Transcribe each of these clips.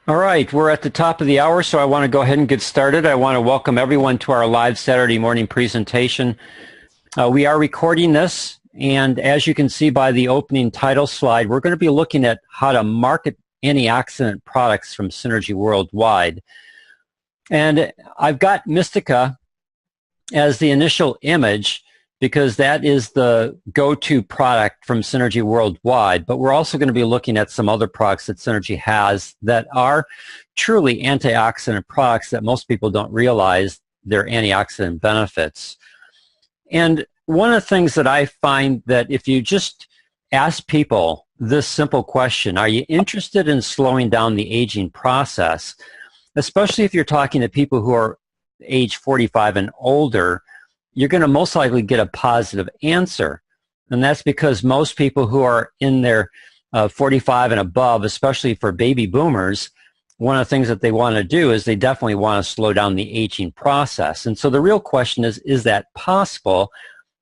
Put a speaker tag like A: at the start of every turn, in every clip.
A: All right, we're at the top of the hour, so I want to go ahead and get started. I want to welcome everyone to our live Saturday morning presentation. We are recording this, and as you can see by the opening title slide, we're going to be looking at how to market antioxidant products from Synergy Worldwide. And I've got Mystica as the initial image because that is the go-to product from Synergy Worldwide. But we're also going to be looking at some other products that Synergy has that are truly antioxidant products that most people don't realize their antioxidant benefits. And one of the things that I find that if you just ask people this simple question, are you interested in slowing down the aging process, especially if you're talking to people who are age 45 and older, you're going to most likely get a positive answer. And that's because most people who are in their 45 and above, especially for baby boomers, one of the things that they want to do is they definitely want to slow down the aging process. And so the real question is that possible?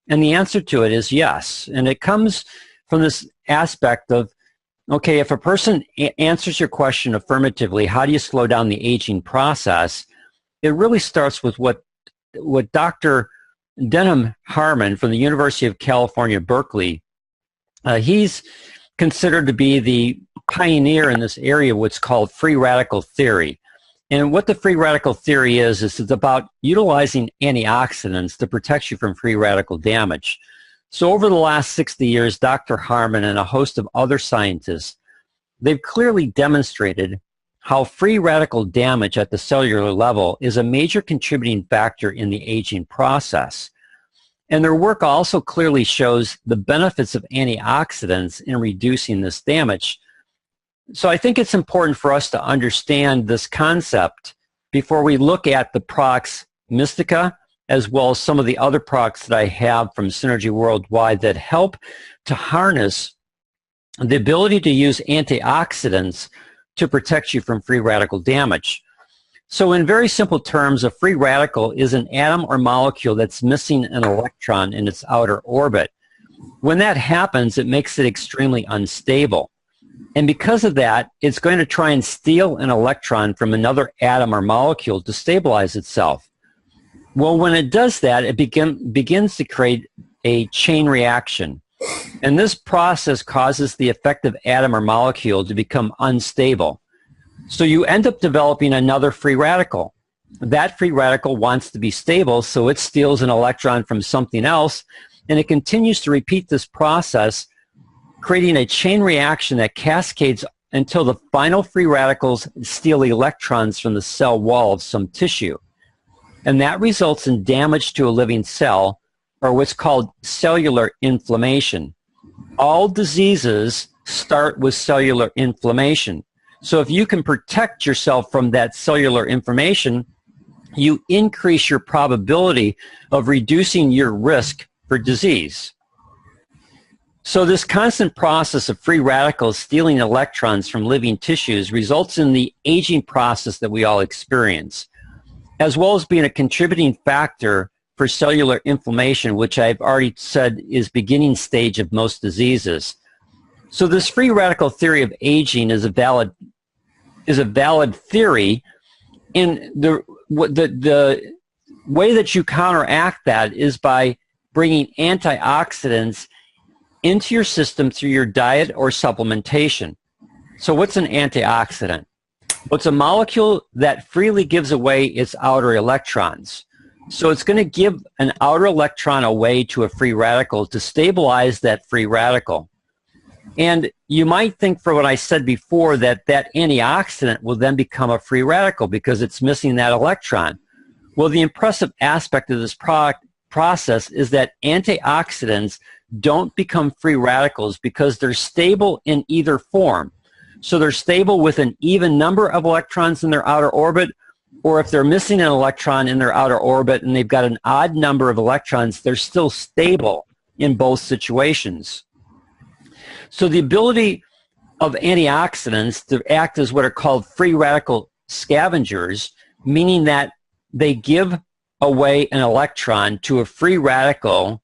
A: And the answer to it is yes. And it comes from this aspect of, okay, if a person answers your question affirmatively, how do you slow down the aging process? It really starts with what Dr. Denham Harmon from the University of California, Berkeley, he's considered to be the pioneer in this area, what's called free radical theory. And what the free radical theory is it's about utilizing antioxidants to protect you from free radical damage. So over the last 60 years, Dr. Harmon and a host of other scientists, they've clearly demonstrated how free radical damage at the cellular level is a major contributing factor in the aging process. And their work also clearly shows the benefits of antioxidants in reducing this damage. So I think it's important for us to understand this concept before we look at the products Mystica, as well as some of the other products that I have from Synergy Worldwide that help to harness the ability to use antioxidants to protect you from free radical damage. So in very simple terms, a free radical is an atom or molecule that's missing an electron in its outer orbit. When that happens, it makes it extremely unstable. And because of that, it's going to try and steal an electron from another atom or molecule to stabilize itself. Well, when it does that, it begins to create a chain reaction. And this process causes the affected atom or molecule to become unstable. So you end up developing another free radical. That free radical wants to be stable, so it steals an electron from something else, and it continues to repeat this process, creating a chain reaction that cascades until the final free radicals steal electrons from the cell wall of some tissue. And that results in damage to a living cell, or what's called cellular inflammation. All diseases start with cellular inflammation. So if you can protect yourself from that cellular inflammation, you increase your probability of reducing your risk for disease. So this constant process of free radicals stealing electrons from living tissues results in the aging process that we all experience, as well as being a contributing factor for cellular inflammation, which I've already said is beginning stage of most diseases. So this free radical theory of aging is a valid theory, and the way that you counteract that is by bringing antioxidants into your system through your diet or supplementation. So what's an antioxidant? Well, it's a molecule that freely gives away its outer electrons. So it's going to give an outer electron away to a free radical to stabilize that free radical. And you might think from what I said before that that antioxidant will then become a free radical because it's missing that electron. Well, the impressive aspect of this process is that antioxidants don't become free radicals because they're stable in either form. So they're stable with an even number of electrons in their outer orbit, or if they're missing an electron in their outer orbit and they've got an odd number of electrons, they're still stable in both situations. So the ability of antioxidants to act as what are called free radical scavengers, meaning that they give away an electron to a free radical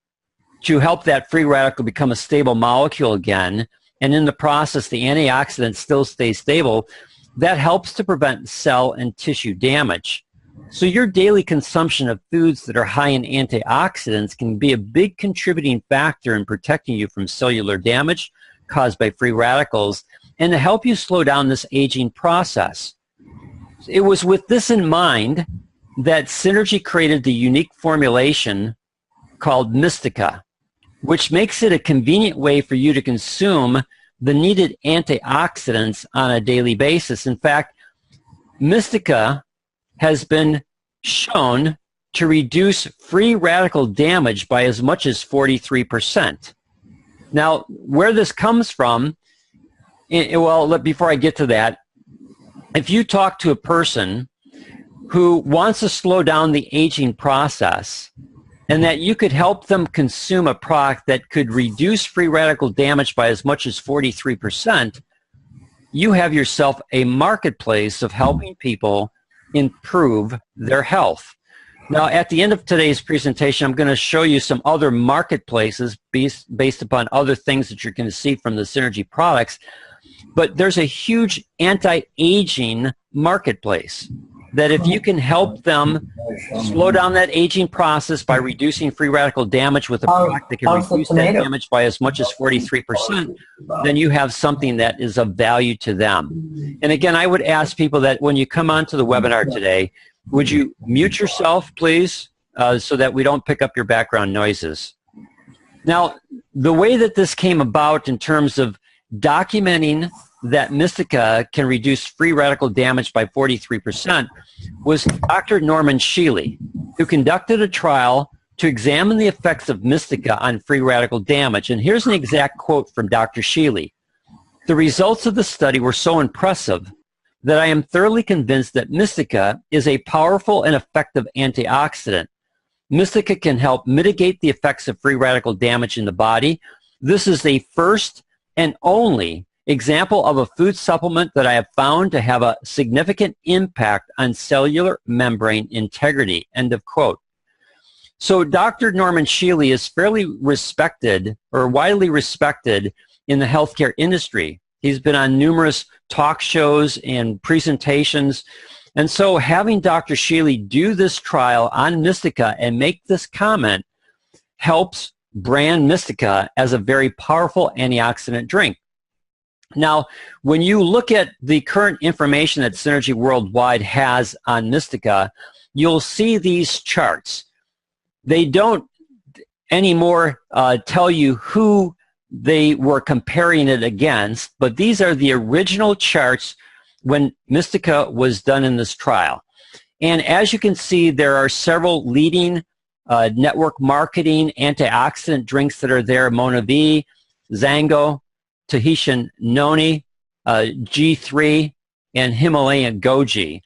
A: to help that free radical become a stable molecule again, and in the process the antioxidant still stays stable, That helps to prevent cell and tissue damage. So your daily consumption of foods that are high in antioxidants can be a big contributing factor in protecting you from cellular damage caused by free radicals and to help you slow down this aging process. It was with this in mind that Synergy created the unique formulation called Mystica, which makes it a convenient way for you to consume the needed antioxidants on a daily basis. In fact, Mystica has been shown to reduce free radical damage by as much as 43%. Now, where this comes from, well, before I get to that, if you talk to a person who wants to slow down the aging process and that you could help them consume a product that could reduce free radical damage by as much as 43%, you have yourself a marketplace of helping people improve their health. Now, at the end of today's presentation, I'm going to show you some other marketplaces based upon other things that you're going to see from the Synergy products. But there's a huge anti-aging marketplace that if you can help them slow down that aging process by reducing free radical damage with a product that can reduce that damage by as much as 43%, then you have something that is of value to them. And again, I would ask people that when you come onto the webinar today, would you mute yourself, please, so that we don't pick up your background noises. Now, the way that this came about in terms of documenting that Mystica can reduce free radical damage by 43% was Dr. Norman Shealy, who conducted a trial to examine the effects of Mystica on free radical damage. And here's an exact quote from Dr. Shealy. "The results of the study were so impressive that I am thoroughly convinced that Mystica is a powerful and effective antioxidant. Mystica can help mitigate the effects of free radical damage in the body. This is the first and only example of a food supplement that I have found to have a significant impact on cellular membrane integrity." End of quote. So Dr. Norman Shealy is fairly respected or widely respected in the healthcare industry. He's been on numerous talk shows and presentations. And so having Dr. Shealy do this trial on Mystica and make this comment helps brand Mystica as a very powerful antioxidant drink. Now, when you look at the current information that Synergy Worldwide has on Mystica, you'll see these charts. They don't anymore tell you who they were comparing it against, but these are the original charts when Mystica was done in this trial. And as you can see, there are several leading network marketing antioxidant drinks that are there: Mona V, Zango, Tahitian Noni, G3, and Himalayan Goji.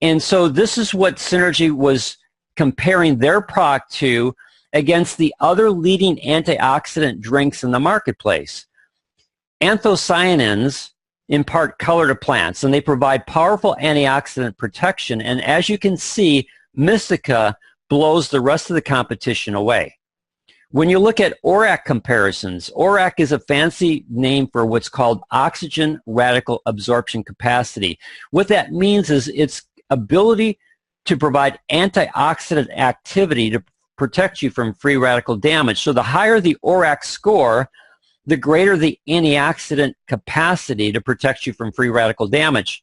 A: And so this is what Synergy was comparing their product to against the other leading antioxidant drinks in the marketplace. Anthocyanins impart color to plants, and they provide powerful antioxidant protection. And as you can see, Mystica blows the rest of the competition away. When you look at ORAC comparisons, ORAC is a fancy name for what's called oxygen radical absorption capacity. What that means is its ability to provide antioxidant activity to protect you from free radical damage. So the higher the ORAC score, the greater the antioxidant capacity to protect you from free radical damage.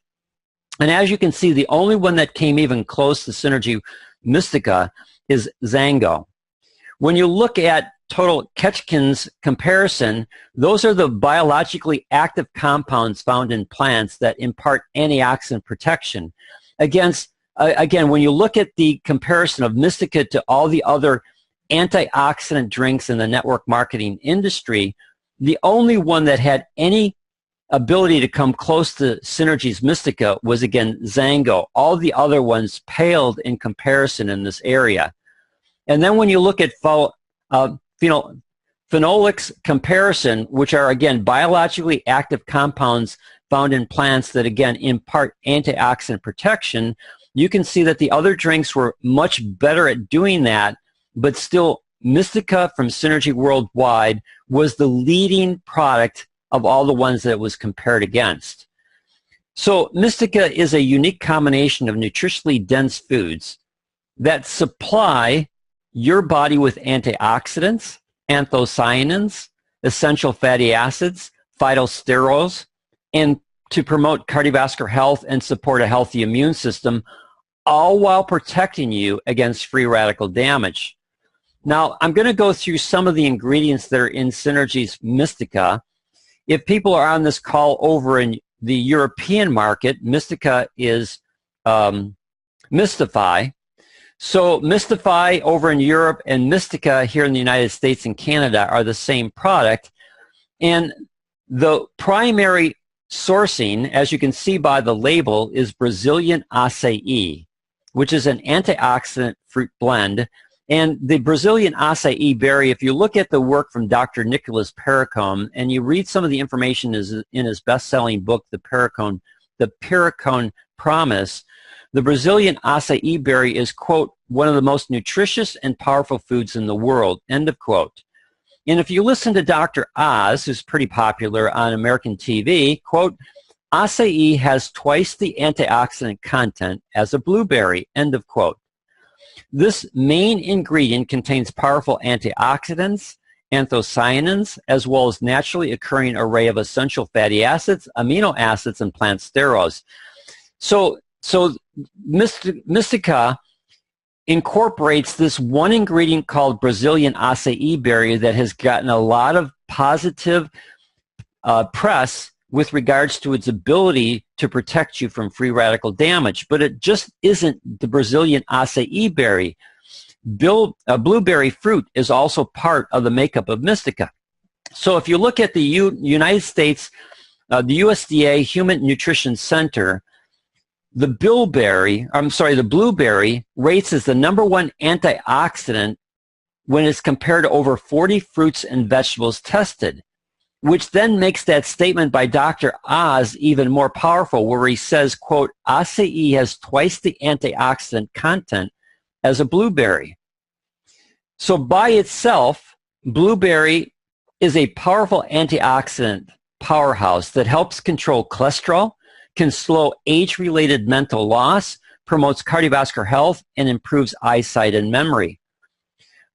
A: And as you can see, the only one that came even close to Synergy Mystica is Zango. When you look at total Ketchkin's comparison, those are the biologically active compounds found in plants that impart antioxidant protection. Again, when you look at the comparison of Mystica to all the other antioxidant drinks in the network marketing industry, the only one that had any ability to come close to Synergy's Mystica was, again, Zango. All the other ones paled in comparison in this area. And then when you look at phenolics comparison, which are, again, biologically active compounds found in plants that, again, impart antioxidant protection, you can see that the other drinks were much better at doing that, but still Mystica from Synergy Worldwide was the leading product of all the ones that it was compared against. So Mystica is a unique combination of nutritionally dense foods that supply your body with antioxidants, anthocyanins, essential fatty acids, phytosterols, and to promote cardiovascular health and support a healthy immune system, all while protecting you against free radical damage. Now, I'm going to go through some of the ingredients that are in Synergy's Mystica. If people are on this call over in the European market, Mystica is Mystify. So Mystify over in Europe and Mystica here in the United States and Canada are the same product. And the primary sourcing, as you can see by the label, is Brazilian Acai, which is an antioxidant fruit blend. And the Brazilian acai berry, if you look at the work from Dr. Nicholas Perricone and you read some of the information in his best-selling book, The Perricone Promise, the Brazilian acai berry is, quote, one of the most nutritious and powerful foods in the world, end of quote. And if you listen to Dr. Oz, who's pretty popular on American TV, quote, acai has twice the antioxidant content as a blueberry, end of quote. This main ingredient contains powerful antioxidants, anthocyanins, as well as naturally occurring array of essential fatty acids, amino acids, and plant sterols. So Mystica incorporates this one ingredient called Brazilian acai berry that has gotten a lot of positive press with regards to its ability to protect you from free radical damage. But it just isn't the Brazilian acai berry. Blueberry fruit is also part of the makeup of Mystica. So if you look at the United States, the USDA Human Nutrition Center, the blueberry rates as the #1 antioxidant when it's compared to over 40 fruits and vegetables tested, which then makes that statement by Dr. Oz even more powerful, where he says, quote, acai has twice the antioxidant content as a blueberry. So by itself, blueberry is a powerful antioxidant powerhouse that helps control cholesterol, can slow age-related mental loss, promotes cardiovascular health, and improves eyesight and memory.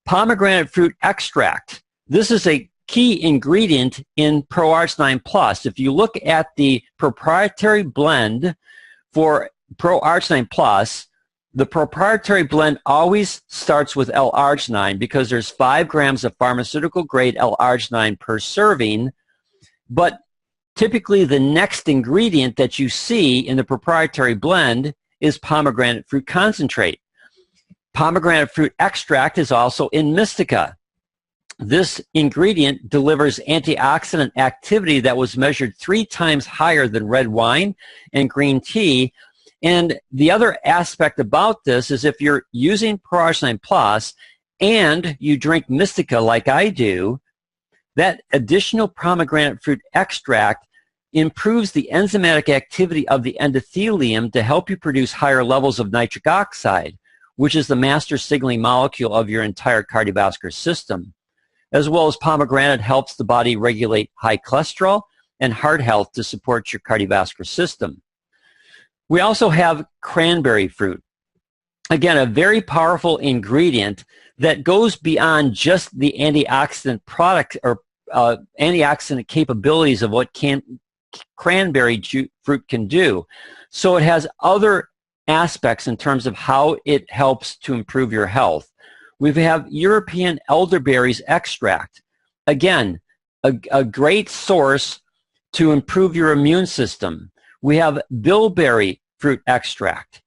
A: Pomegranate fruit extract. This is a key ingredient in ProArginine Plus. If you look at the proprietary blend for ProArginine Plus, the proprietary blend always starts with L-arginine because there's 5 grams of pharmaceutical-grade L-arginine per serving, but typically the next ingredient that you see in the proprietary blend is pomegranate fruit concentrate. Pomegranate fruit extract is also in Mystica. This ingredient delivers antioxidant activity that was measured 3 times higher than red wine and green tea. And the other aspect about this is if you're using ProArginine Plus and you drink Mystica like I do, that additional pomegranate fruit extract improves the enzymatic activity of the endothelium to help you produce higher levels of nitric oxide, which is the master signaling molecule of your entire cardiovascular system. As well as pomegranate helps the body regulate high cholesterol and heart health to support your cardiovascular system. We also have cranberry fruit. Again, a very powerful ingredient that goes beyond just the antioxidant product or antioxidant capabilities of what cranberry fruit can do. So it has other aspects in terms of how it helps to improve your health. We have European elderberries extract. Again, a great source to improve your immune system. We have bilberry fruit extract.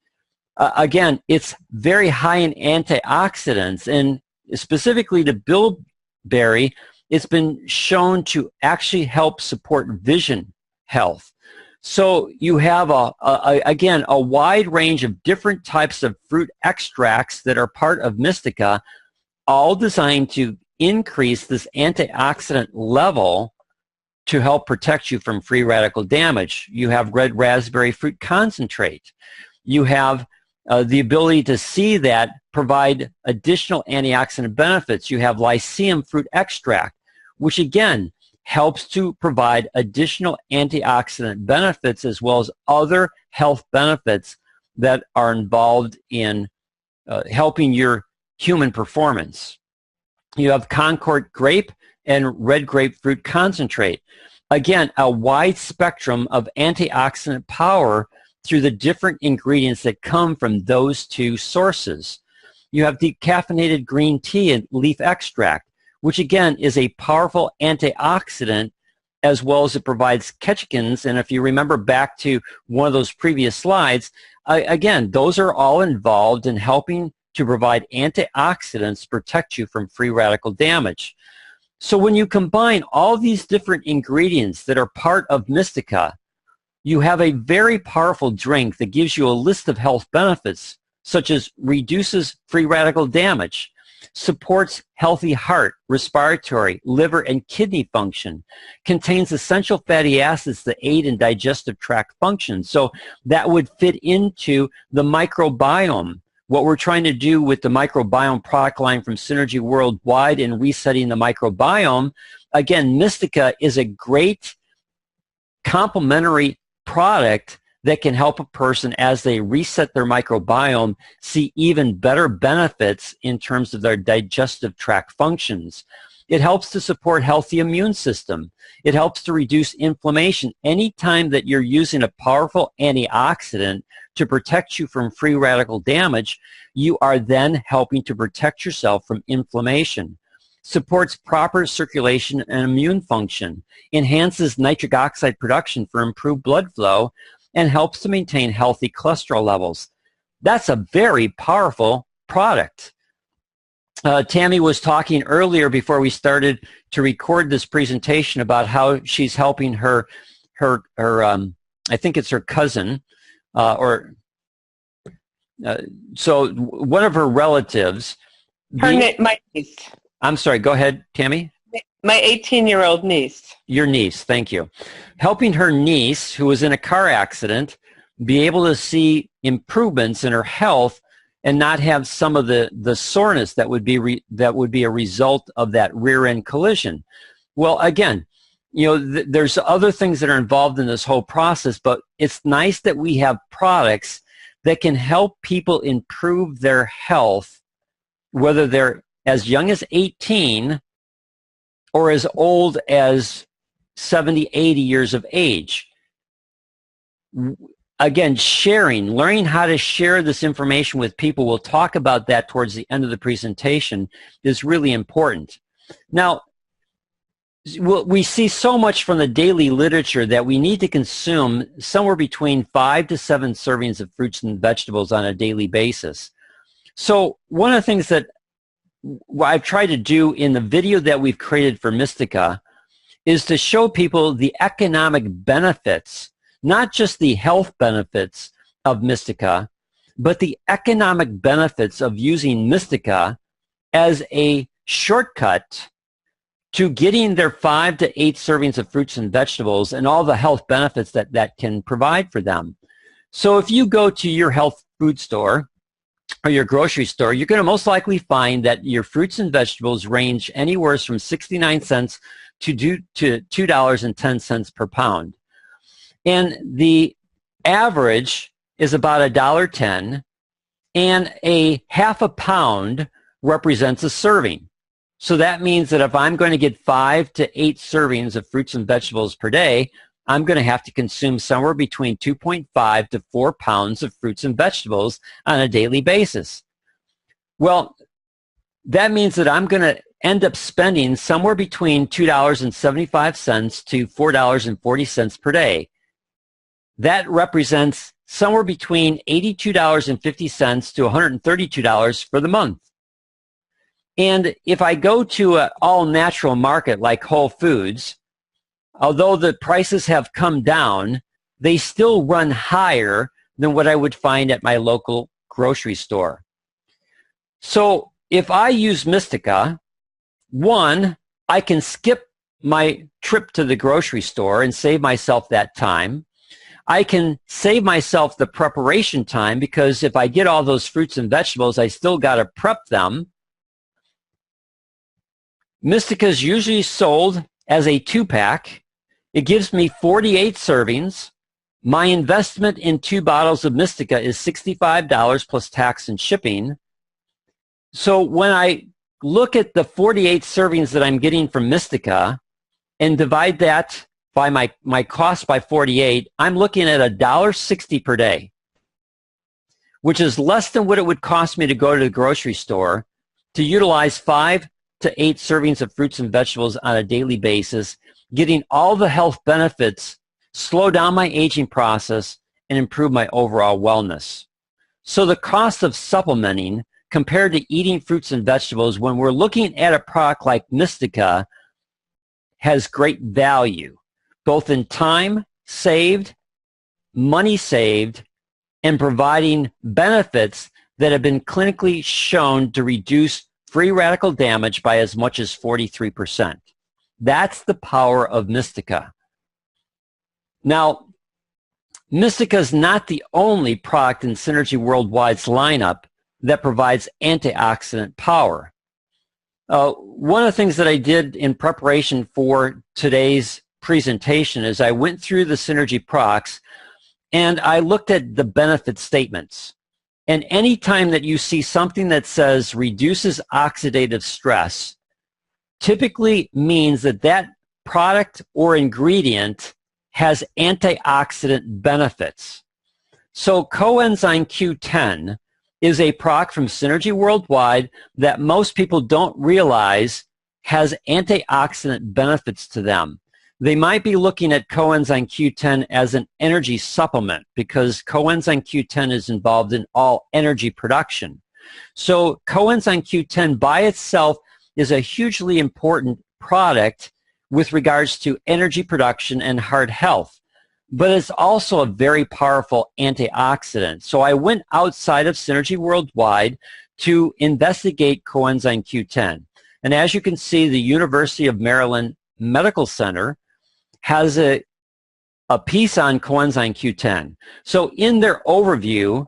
A: Again, it's very high in antioxidants, and specifically to bilberry, it's been shown to actually help support vision health. So you have, again, a wide range of different types of fruit extracts that are part of Mystica, all designed to increase this antioxidant level to help protect you from free radical damage. You have red raspberry fruit concentrate. You have the ability to see that provide additional antioxidant benefits. You have lyceum fruit extract, which again helps to provide additional antioxidant benefits as well as other health benefits that are involved in helping your human performance. You have Concord grape and red grapefruit concentrate. Again, a wide spectrum of antioxidant power through the different ingredients that come from those two sources. You have decaffeinated green tea and leaf extract, which again is a powerful antioxidant, as well as it provides catechins. And if you remember back to one of those previous slides, again, those are all involved in helping to provide antioxidants to protect you from free radical damage. So when you combine all these different ingredients that are part of Mystica, you have a very powerful drink that gives you a list of health benefits, such as reduces free radical damage, supports healthy heart, respiratory, liver, and kidney function, contains essential fatty acids that aid in digestive tract function. So that would fit into the microbiome. What we're trying to do with the microbiome product line from Synergy Worldwide and resetting the microbiome, again, Mystica is a great complementary product that can help a person as they reset their microbiome see even better benefits in terms of their digestive tract functions. It helps to support healthy immune system. It helps to reduce inflammation. Anytime that you're using a powerful antioxidant to protect you from free radical damage, you are then helping to protect yourself from inflammation. Supports proper circulation and immune function, enhances nitric oxide production for improved blood flow, and helps to maintain healthy cholesterol levels. That's a very powerful product. Tammy was talking earlier before we started to record this presentation about how she's helping her I think it's her cousin, so one of her relatives.
B: My niece.
A: I'm sorry, go ahead, Tammy.
B: My 18-year-old niece.
A: Your niece, thank you. Helping her niece, who was in a car accident, be able to see improvements in her health and not have some of the soreness that would be a result of that rear end collision. Well, again, you know, there's other things that are involved in this whole process, but it's nice that we have products that can help people improve their health, whether they're as young as 18 or as old as 70, 80 years of age. Again, sharing, learning how to share this information with people, we'll talk about that towards the end of the presentation, is really important. Now, we see so much from the daily literature that we need to consume somewhere between 5 to 7 servings of fruits and vegetables on a daily basis. So one of the things that I've tried to do in the video that we've created for Mystica is to show people the economic benefits, not just the health benefits of Mystica, but the economic benefits of using Mystica as a shortcut to getting their 5 to 8 servings of fruits and vegetables and all the health benefits that can provide for them. So if you go to your health food store or your grocery store, you're going to most likely find that your fruits and vegetables range anywhere from 69 cents to $2.10 per pound. And the average is about $1.10, and a half a pound represents a serving. So that means that if I'm going to get 5 to 8 servings of fruits and vegetables per day, I'm going to have to consume somewhere between 2.5 to 4 pounds of fruits and vegetables on a daily basis. Well, that means that I'm going to end up spending somewhere between $2.75 to $4.40 per day. That represents somewhere between $82.50 to $132 for the month. And if I go to an all-natural market like Whole Foods, although the prices have come down, they still run higher than what I would find at my local grocery store. So if I use Mystica, one, I can skip my trip to the grocery store and save myself that time. I can save myself the preparation time, because if I get all those fruits and vegetables, I still got to prep them. Mystica is usually sold as a 2-pack. It gives me 48 servings. My investment in 2 bottles of Mystica is $65 plus tax and shipping. So when I look at the 48 servings that I'm getting from Mystica and divide that by my cost by 48, I'm looking at $1.60 per day, which is less than what it would cost me to go to the grocery store to utilize 5 to 8 servings of fruits and vegetables on a daily basis, getting all the health benefits, slow down my aging process, and improve my overall wellness. So the cost of supplementing compared to eating fruits and vegetables when we're looking at a product like Mystica has great value, both in time saved, money saved, and providing benefits that have been clinically shown to reduce free radical damage by as much as 43%. That's the power of Mystica. Now, Mystica is not the only product in Synergy Worldwide's lineup that provides antioxidant power. One of the things that I did in preparation for today's presentation is I went through the Synergy products and I looked at the benefit statements. And any time that you see something that says reduces oxidative stress, typically means that that product or ingredient has antioxidant benefits. So Coenzyme Q10 is a product from Synergy Worldwide that most people don't realize has antioxidant benefits to them. They might be looking at Coenzyme Q10 as an energy supplement because Coenzyme Q10 is involved in all energy production. So Coenzyme Q10 by itself is a hugely important product with regards to energy production and heart health, but it's also a very powerful antioxidant. So I went outside of Synergy Worldwide to investigate Coenzyme Q10. And as you can see, the University of Maryland Medical Center has a piece on Coenzyme Q10. So in their overview,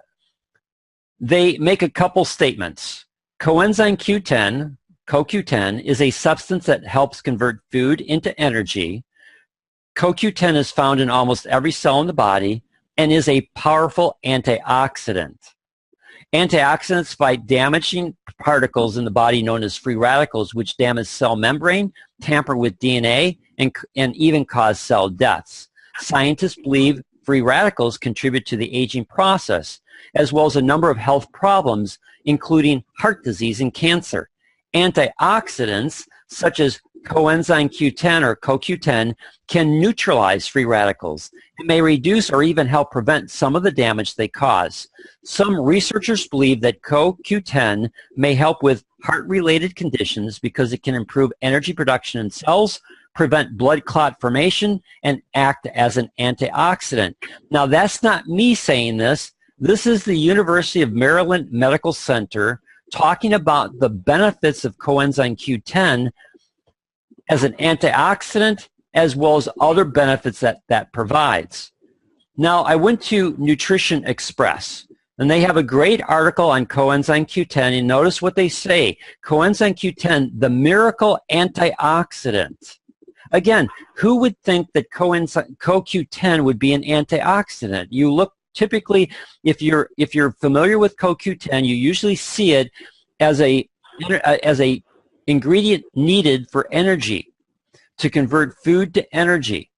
A: they make a couple statements. Coenzyme Q10, CoQ10, is a substance that helps convert food into energy. CoQ10 is found in almost every cell in the body and is a powerful antioxidant. Antioxidants fight damaging particles in the body known as free radicals, which damage cell membrane, tamper with DNA, and even cause cell deaths. Scientists believe free radicals contribute to the aging process, as well as a number of health problems, including heart disease and cancer. Antioxidants, such as Coenzyme Q10 or CoQ10, can neutralize free radicals. It may reduce or even help prevent some of the damage they cause. Some researchers believe that CoQ10 may help with heart-related conditions because it can improve energy production in cells, prevent blood clot formation, and act as an antioxidant. Now, that's not me saying this. This is the University of Maryland Medical Center talking about the benefits of Coenzyme Q10 as an antioxidant, as well as other benefits that provides. Now, I went to Nutrition Express, and they have a great article on Coenzyme Q10, and notice what they say. Coenzyme Q10, the miracle antioxidant. Again, who would think that CoQ10 would be an antioxidant? You look typically, if you're familiar with CoQ10, you usually see it as a ingredient needed for energy, to convert food to energy.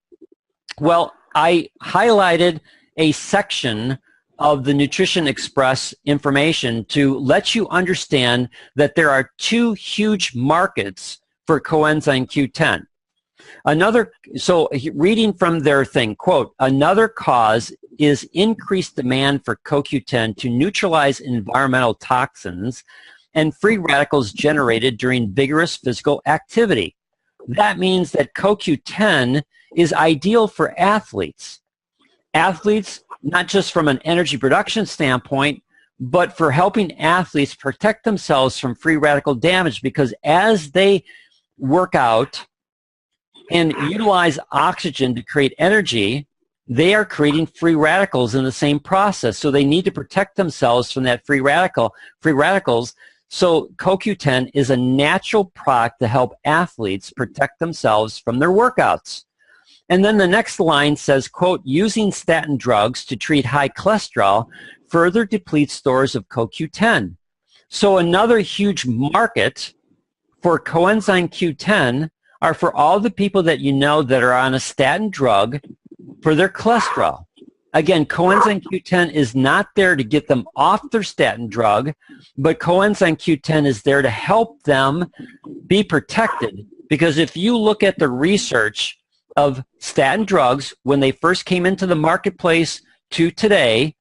A: Well, I highlighted a section of the Nutrition Express information to let you understand that there are 2 huge markets for Coenzyme Q10. So reading from their thing, quote, another cause is increased demand for CoQ10 to neutralize environmental toxins and free radicals generated during vigorous physical activity. That means that CoQ10 is ideal for athletes. Athletes, not just from an energy production standpoint, but for helping athletes protect themselves from free radical damage, because as they work out and utilize oxygen to create energy, they are creating free radicals in the same process. So they need to protect themselves from that free radicals. So CoQ10 is a natural product to help athletes protect themselves from their workouts. And then the next line says, quote, using statin drugs to treat high cholesterol further depletes stores of CoQ10. So another huge market for coenzyme Q10 are for all the people that you know that are on a statin drug for their cholesterol. Again, coenzyme Q10 is not there to get them off their statin drug, but coenzyme Q10 is there to help them be protected. Because if you look at the research of statin drugs when they first came into the marketplace to today,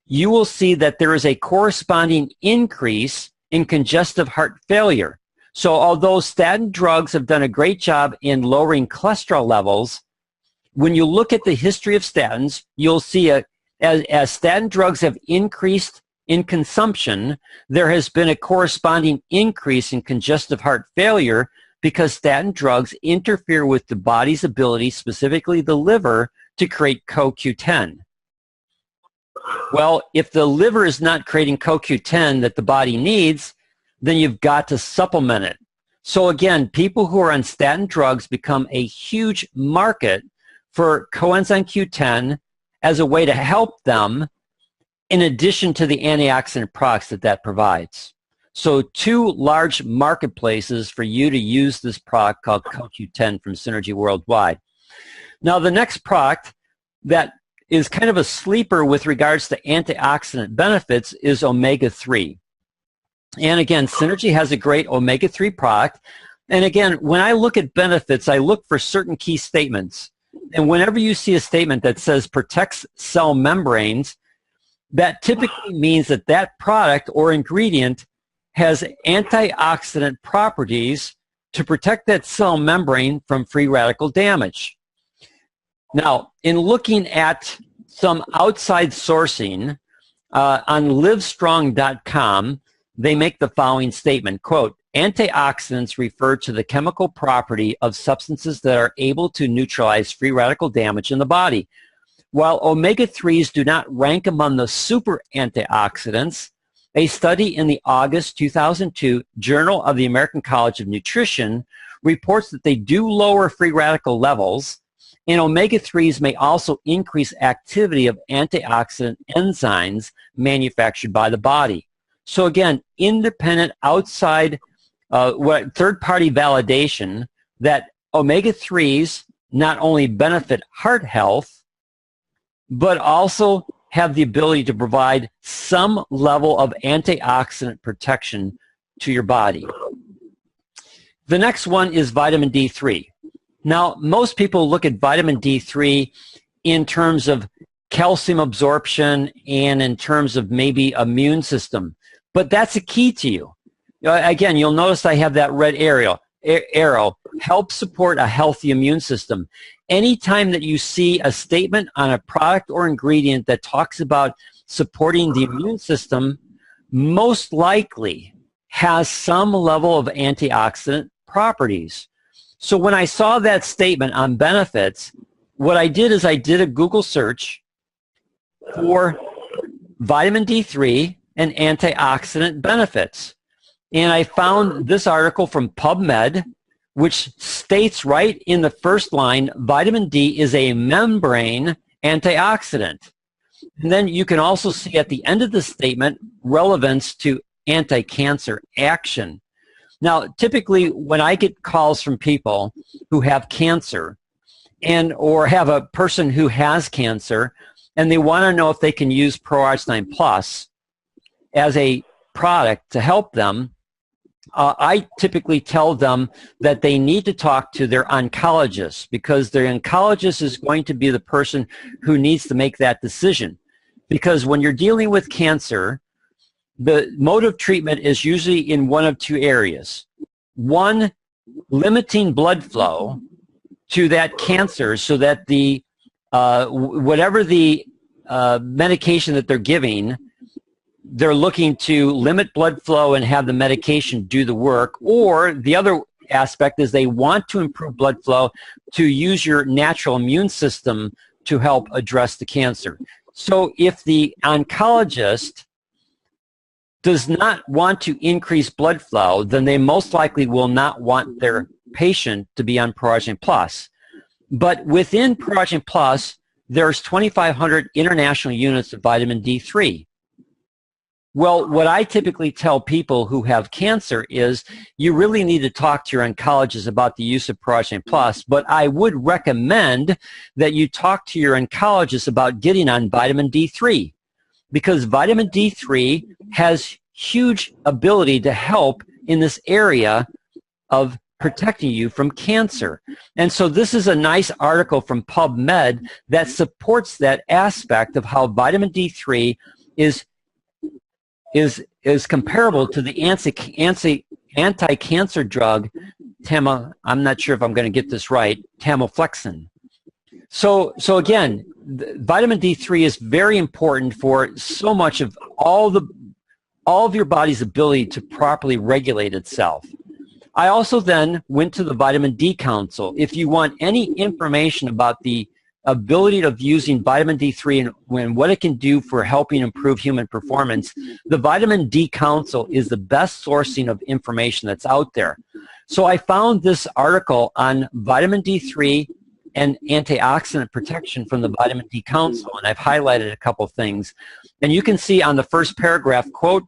A: you will see that there is a corresponding increase in congestive heart failure. So although statin drugs have done a great job in lowering cholesterol levels, when you look at the history of statins, you'll see as statin drugs have increased in consumption, there has been a corresponding increase in congestive heart failure because statin drugs interfere with the body's ability, specifically the liver, to create CoQ10. Well, if the liver is not creating CoQ10 that the body needs, then you've got to supplement it. So again, people who are on statin drugs become a huge market for coenzyme Q10 as a way to help them in addition to the antioxidant products that provides. So two large marketplaces for you to use this product called CoQ10 from Synergy Worldwide. Now the next product that is kind of a sleeper with regards to antioxidant benefits is omega-3. And again, Synergy has a great omega-3 product. And again, when I look at benefits, I look for certain key statements. And whenever you see a statement that says protects cell membranes, that typically means that that product or ingredient has antioxidant properties to protect that cell membrane from free radical damage. Now, in looking at some outside sourcing on livestrong.com, they make the following statement, quote, antioxidants refer to the chemical property of substances that are able to neutralize free radical damage in the body. While omega-3s do not rank among the super antioxidants, a study in the August 2002 Journal of the American College of Nutrition reports that they do lower free radical levels, and omega-3s may also increase activity of antioxidant enzymes manufactured by the body. So again, independent, outside, third-party validation that omega-3s not only benefit heart health, but also have the ability to provide some level of antioxidant protection to your body. The next one is vitamin D3. Now, most people look at vitamin D3 in terms of calcium absorption and in terms of maybe immune system, but that's a key to you. Again, you'll notice I have that red arrow, help support a healthy immune system. Anytime that you see a statement on a product or ingredient that talks about supporting the immune system, most likely has some level of antioxidant properties. So when I saw that statement on benefits, what I did is I did a Google search for vitamin D3 and antioxidant benefits. And I found this article from PubMed, which states right in the first line, vitamin D is a membrane antioxidant. And then you can also see at the end of the statement, relevance to anti-cancer action. Now, typically when I get calls from people who have cancer or have a person who has cancer and they want to know if they can use ProArginine Plus as a product to help them, I typically tell them that they need to talk to their oncologist because their oncologist is going to be the person who needs to make that decision. Because when you're dealing with cancer, the mode of treatment is usually in one of two areas. One, limiting blood flow to that cancer so that the whatever the medication that they're giving, they're looking to limit blood flow and have the medication do the work. Or the other aspect is they want to improve blood flow to use your natural immune system to help address the cancer. So if the oncologist does not want to increase blood flow, then they most likely will not want their patient to be on Progeny Plus. But within Progeny Plus, there's 2,500 international units of vitamin D3. Well, what I typically tell people who have cancer is you really need to talk to your oncologist about the use of Progeny Plus, but I would recommend that you talk to your oncologist about getting on vitamin D3, because vitamin D3 has huge ability to help in this area of protecting you from cancer. And so this is a nice article from PubMed that supports that aspect of how vitamin D3 is comparable to the anti-cancer drug, I'm not sure if I'm going to get this right, tamiflexin. So again, vitamin D3 is very important for so much of all of your body's ability to properly regulate itself. I also then went to the Vitamin D Council. If you want any information about the ability of using vitamin D3 and what it can do for helping improve human performance, the Vitamin D Council is the best sourcing of information that's out there. So I found this article on vitamin D3 and antioxidant protection from the Vitamin D Council, and I've highlighted a couple things. And you can see on the first paragraph, quote,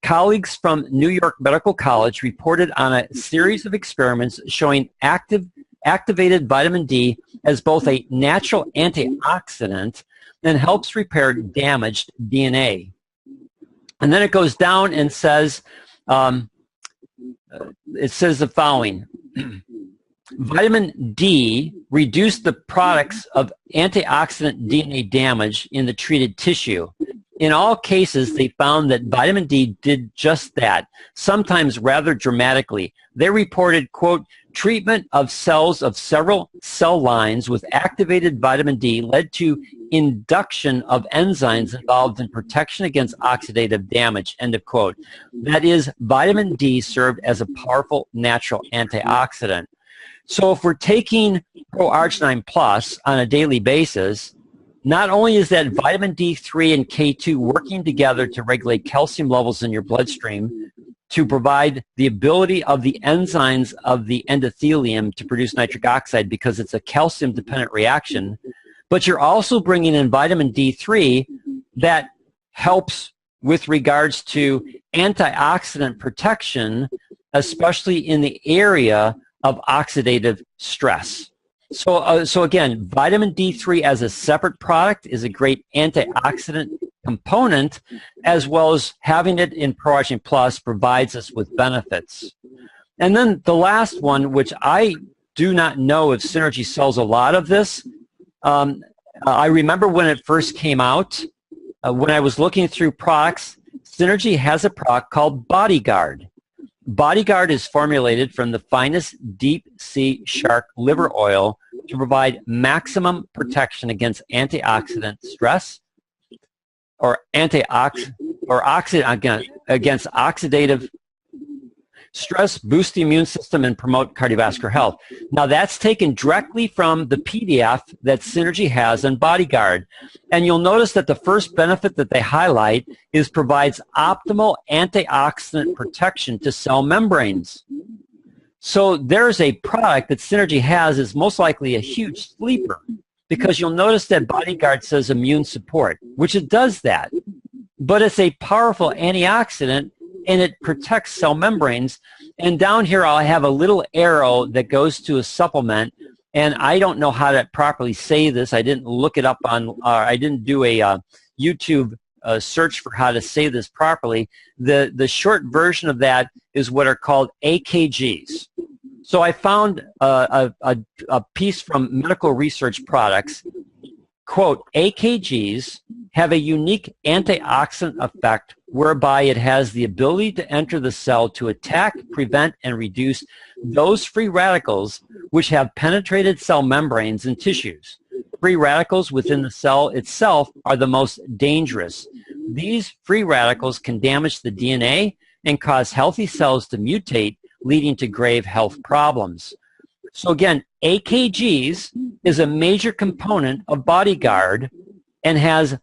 A: colleagues from New York Medical College reported on a series of experiments showing activated vitamin D as both a natural antioxidant and helps repair damaged DNA. And then it goes down and says, the following. Vitamin D reduced the products of antioxidant DNA damage in the treated tissue. In all cases, they found that vitamin D did just that, sometimes rather dramatically. They reported, quote, treatment of cells of several cell lines with activated vitamin D led to induction of enzymes involved in protection against oxidative damage, end of quote. That is, vitamin D served as a powerful natural antioxidant. So if we're taking Pro-Arginine Plus on a daily basis, not only is that vitamin D3 and K2 working together to regulate calcium levels in your bloodstream to provide the ability of the enzymes of the endothelium to produce nitric oxide because it's a calcium-dependent reaction, but you're also bringing in vitamin D3 that helps with regards to antioxidant protection, especially in the area of oxidative stress. So again, vitamin D3 as a separate product is a great antioxidant component, as well as having it in Progeny Plus provides us with benefits. And then the last one, which I do not know if Synergy sells a lot of this. I remember when it first came out, when I was looking through products, Synergy has a product called Bodyguard. Bodyguard is formulated from the finest deep sea shark liver oil to provide maximum protection against antioxidant stress or against oxidative stress, boost the immune system, and promote cardiovascular health. Now that's taken directly from the PDF that Synergy has on Bodyguard. And you'll notice that the first benefit that they highlight is provides optimal antioxidant protection to cell membranes. So there's a product that Synergy has is most likely a huge sleeper, because you'll notice that Bodyguard says immune support, which it does that. But it's a powerful antioxidant, and it protects cell membranes. And down here I'll have a little arrow that goes to a supplement, and I don't know how to properly say this. I didn't look it up on, I didn't do a YouTube search for how to say this properly. The short version of that is what are called EKGs. So I found a piece from Medical Research Products. Quote, EKGs have a unique antioxidant effect whereby it has the ability to enter the cell to attack, prevent, and reduce those free radicals which have penetrated cell membranes and tissues. Free radicals within the cell itself are the most dangerous. These free radicals can damage the DNA and cause healthy cells to mutate, leading to grave health problems. So again, EKGs is a major component of Bodyguard and has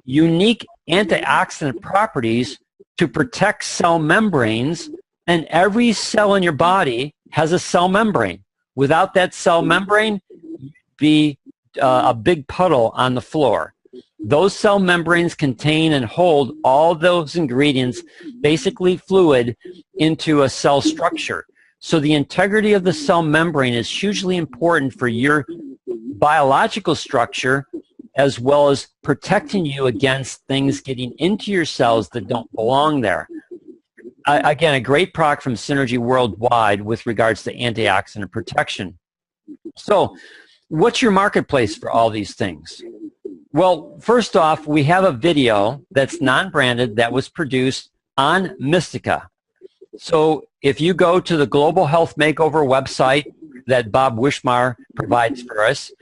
A: unique antioxidant properties to protect cell membranes, and every cell in your body has a cell membrane. Without that cell membrane, you'd be a big puddle on the floor. Those cell membranes contain and hold all those ingredients, basically fluid, into a cell structure. So the integrity of the cell membrane is hugely important for your biological structure, as well as protecting you against things getting into your cells that don't belong there. Again, a great product from Synergy Worldwide with regards to antioxidant protection. So what's your marketplace for all these things? Well, first off, we have a video that's non-branded that was produced on Mystica. So if you go to the Global Health Makeover website that Bob Wishmar provides for us,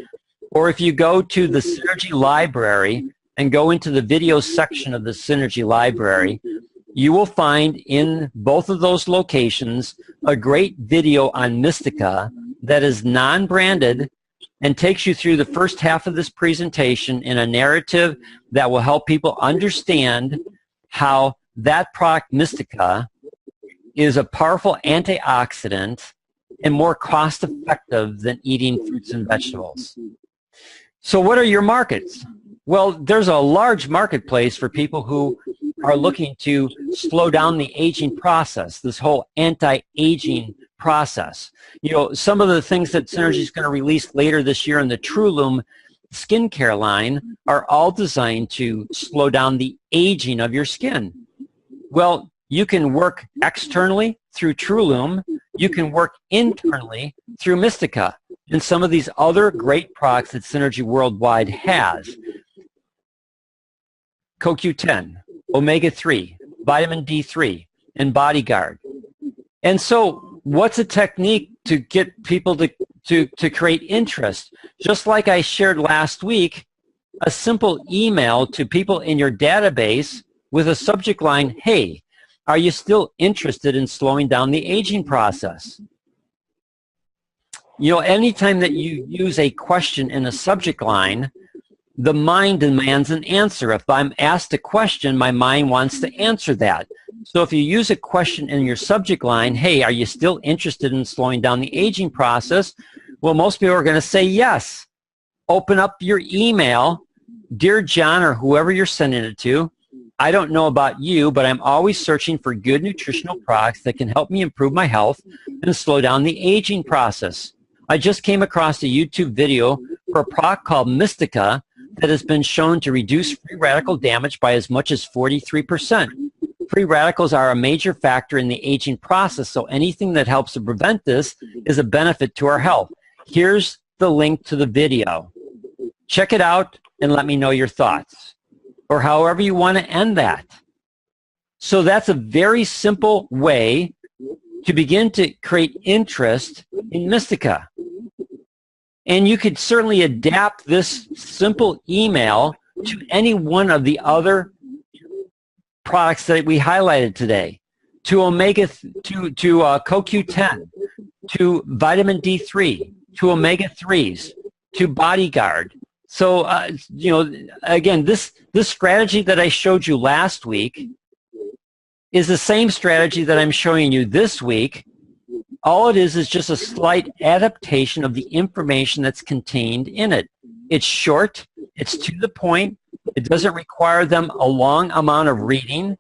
A: or if you go to the Synergy Library and go into the video section of the Synergy Library, you will find in both of those locations a great video on Mystica that is non-branded and takes you through the first half of this presentation in a narrative that will help people understand how that product, Mystica, is a powerful antioxidant and more cost-effective than eating fruits and vegetables. So what are your markets? Well, there's a large marketplace for people who are looking to slow down the aging process, this whole anti-aging process. You know, some of the things that Synergy is going to release later this year in the TrueLume skincare line are all designed to slow down the aging of your skin. Well, you can work externally through TrueLume. You can work internally through Mystica and some of these other great products that Synergy Worldwide has. CoQ10, omega-3, vitamin D3, and Bodyguard. And so what's a technique to get people to create interest? Just like I shared last week, a simple email to people in your database with a subject line, hey, are you still interested in slowing down the aging process? You know, anytime that you use a question in a subject line, the mind demands an answer. If I'm asked a question, my mind wants to answer that. So if you use a question in your subject line, hey, are you still interested in slowing down the aging process? Well, most people are going to say yes. Open up your email. Dear John, or whoever you're sending it to, I don't know about you, but I'm always searching for good nutritional products that can help me improve my health and slow down the aging process. I just came across a YouTube video for a product called Mystica that has been shown to reduce free radical damage by as much as 43%. Free radicals are a major factor in the aging process, so anything that helps to prevent this is a benefit to our health. Here's the link to the video. Check it out and let me know your thoughts, or however you want to end that. So that's a very simple way to begin to create interest in Mystica. And you could certainly adapt this simple email to any one of the other products that we highlighted today, to CoQ10, to vitamin D3, to omega-3s, to Bodyguard. So, you know, again, this strategy that I showed you last week is the same strategy that I'm showing you this week. All it is just a slight adaptation of the information that's contained in it. It's short, it's to the point, it doesn't require them a long amount of reading.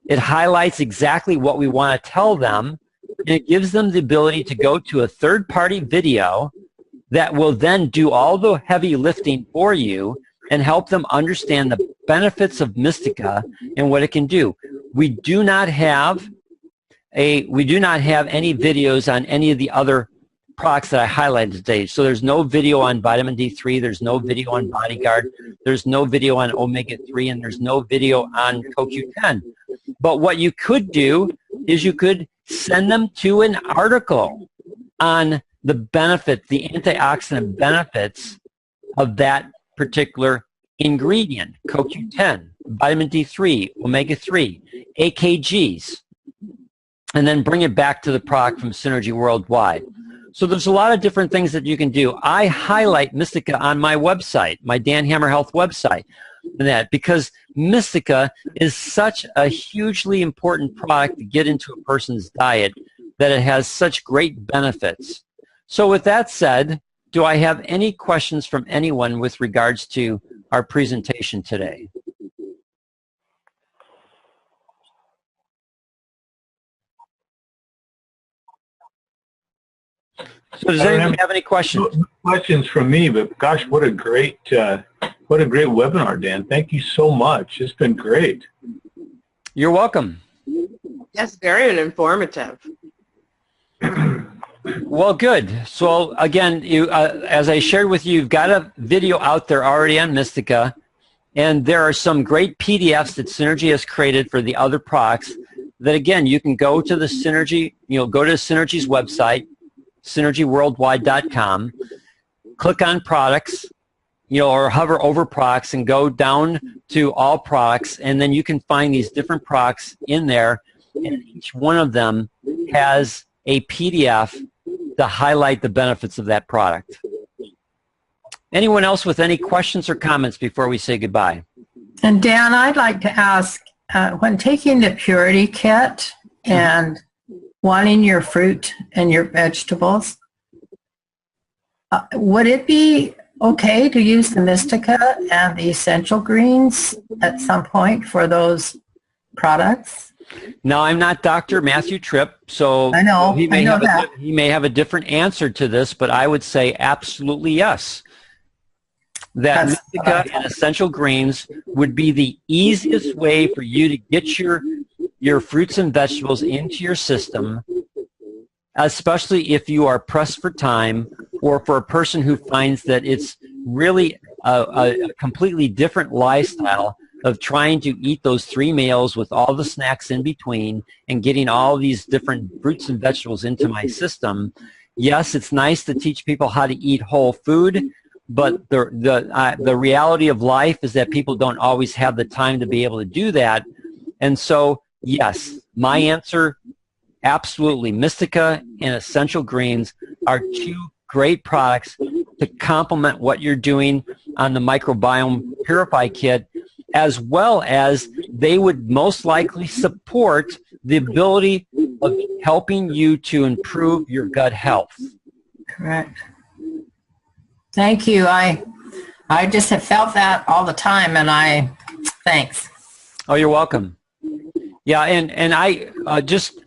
A: It highlights exactly what we want to tell them, and it gives them the ability to go to a third-party video that will then do all the heavy lifting for you and help them understand the benefits of Mystica and what it can do. We do not have any videos on any of the other products that I highlighted today. So there's no video on vitamin D3, there's no video on Bodyguard, there's no video on omega-3, and there's no video on CoQ10. But what you could do is you could send them to an article on the benefit, the antioxidant benefits of that particular ingredient, CoQ10, vitamin D3, omega-3, EKGs, and then bring it back to the product from Synergy Worldwide. So there's a lot of different things that you can do. I highlight Mystica on my website, my Dan Hammer Health website, and that because Mystica is such a hugely important product to get into a person's diet that it has such great benefits. So with that said, do I have any questions from anyone with regards to our presentation today? So does anyone have any questions?
C: No questions from me, but gosh, what a great webinar, Dan. Thank you so much. It's been great.
A: You're welcome.
B: Yes, very informative.
A: Well, good. So again, as I shared with you, you've got a video out there already on Mystica, and there are some great PDFs that Synergy has created for the other products that, again, you can go to the Synergy, go to Synergy's website, synergyworldwide.com, click on products, or hover over products and go down to all products, and then you can find these different products in there, and each one of them has a PDF to highlight the benefits of that product. Anyone else with any questions or comments before we say goodbye?
D: And Dan, I'd like to ask, when taking the Purity Kit and wanting your fruit and your vegetables, would it be okay to use the Mystica and the essential greens at some point for those products?
A: Now, I'm not Dr. Matthew Tripp, so
D: I know
A: he may have a different answer to this, but I would say absolutely yes. That Mystica and essential greens would be the easiest way for you to get your fruits and vegetables into your system, especially if you are pressed for time, or for a person who finds that it's really a completely different lifestyle of trying to eat those 3 meals with all the snacks in between and getting all these different fruits and vegetables into my system. Yes, it's nice to teach people how to eat whole food, but the reality of life is that people don't always have the time to be able to do that. And so, yes, my answer, absolutely. Mystica and essential greens are 2 great products to complement what you're doing on the Microbiome Purify Kit, as well as they would most likely support the ability of helping you to improve your gut health.
D: Correct. Thank you. I just have felt that all the time, and thanks.
A: Oh, you're welcome. Yeah, and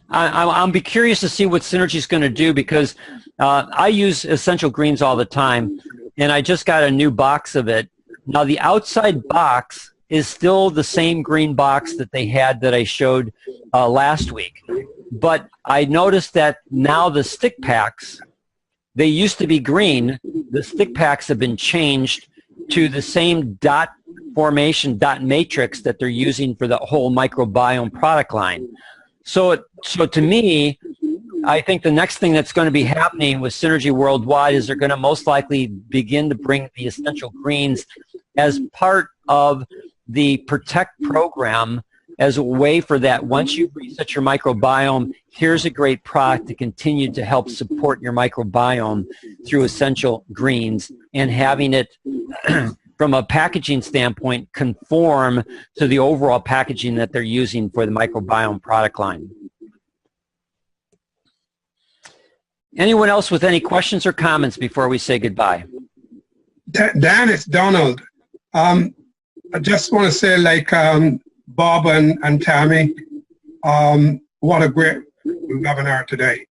A: I'm be curious to see what Synergy's going to do, because I use essential greens all the time, and I just got a new box of it. Now, the outside box is still the same green box that they had that I showed last week, but I noticed that now the stick packs, they used to be green. The stick packs have been changed to the same dot formation, dot matrix that they're using for the whole microbiome product line. So to me, I think the next thing that's going to be happening with Synergy Worldwide is they're going to most likely begin to bring the essential greens as part of the Protect program, as a way for that. Once you've reset your microbiome, here's a great product to continue to help support your microbiome through essential greens, and having it from a packaging standpoint conform to the overall packaging that they're using for the microbiome product line. Anyone else with any questions or comments before we say goodbye?
E: Dan, it's Donald. I just want to say, like Bob and Tammy, what a great webinar today.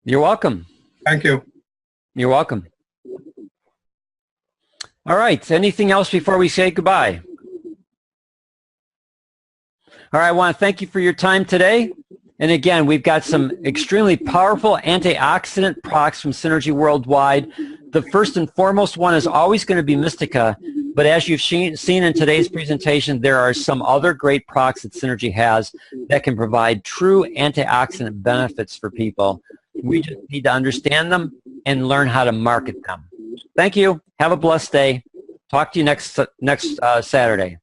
A: You're welcome.
E: Thank you.
A: You're welcome. All right. Anything else before we say goodbye? All right. I want to thank you for your time today. And again, we've got some extremely powerful antioxidant products from Synergy Worldwide. The first and foremost one is always going to be Mystica. But as you've seen in today's presentation, there are some other great products that Synergy has that can provide true antioxidant benefits for people. We just need to understand them and learn how to market them. Thank you. Have a blessed day. Talk to you next Saturday.